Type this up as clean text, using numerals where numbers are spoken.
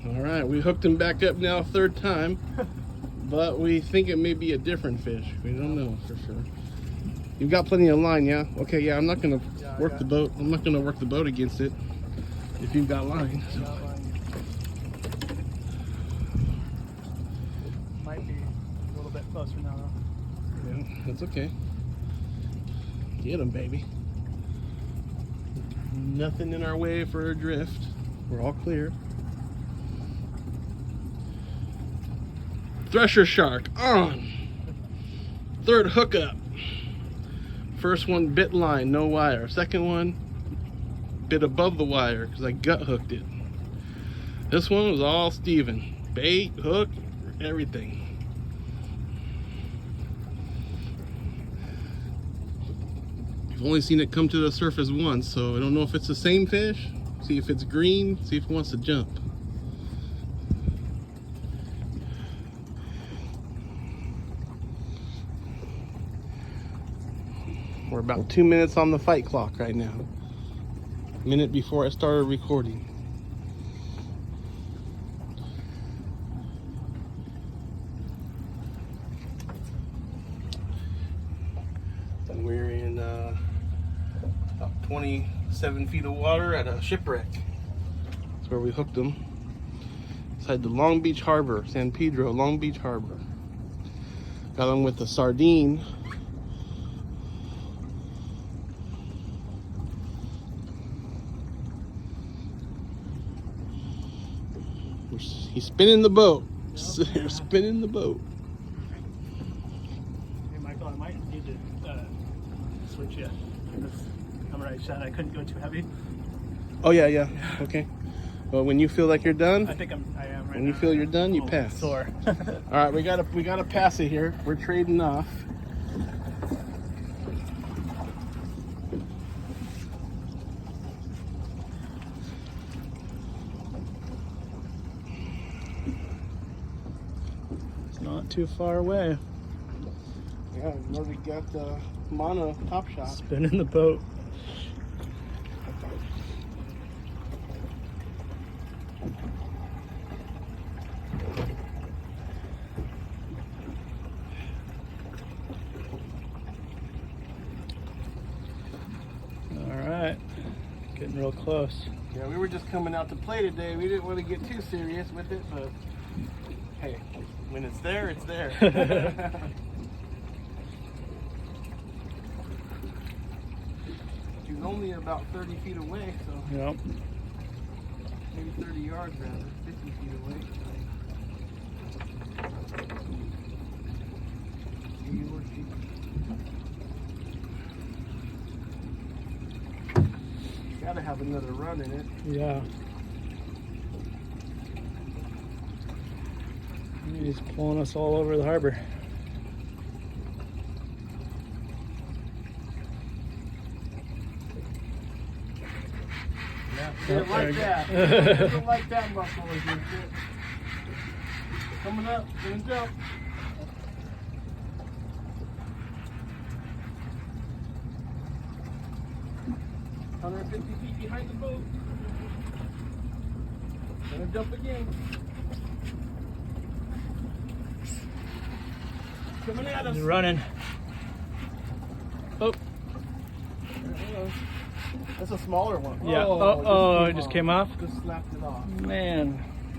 All right, we hooked him back up now, third time, but we think it may be a different fish. We don't know for sure. You've got plenty of line, yeah? Okay, yeah, I'm not gonna work the boat. I'm not gonna work the boat against it if you've got line. So. Might be a little bit closer now, though. Yeah, that's okay. Get him, baby. Nothing in our way for a drift. We're all clear. Thresher shark on. Third hookup. First one bit line, no wire. Second one bit above the wire because I gut hooked it. This one was all Steven. Bait, hook, everything. I've only seen it come to the surface once, so I don't know if it's the same fish. See if it's green, see if it wants to jump. We're about 2 minutes on the fight clock right now. A minute before I started recording. And we're in about 27 feet of water at a shipwreck. That's where we hooked them. Inside the Long Beach Harbor, San Pedro, Long Beach Harbor. Got them with a sardine. He's spinning the boat. Yep. Spinning the boat. Hey, Michael, I might need to switch you. I'm right shot. I couldn't go too heavy. Oh yeah. Okay. Well, when you feel like you're done, I think I am right when now. you feel you're done, you pass. Sore. All right, we gotta pass it here. We're trading off. Not too far away. Yeah, we already got the mono top shot. Spinning the boat. All right, getting real close. Yeah, we were just coming out to play today. We didn't want to get too serious with it, but hey, when it's there, it's there. She's only about 30 feet away, so Yep. maybe 30 yards rather, 50 feet away. Gotta have another run in it. Yeah. He's pulling us all over the harbor. Yeah, Oh, like that. there you go. Don't like that muscle against it. Coming up, gonna jump. $150 feet behind the boat. Gonna jump again. Coming at us. He's running. Oh. That's a smaller one. Yeah. Oh, It just came off. Just snapped it off. Man.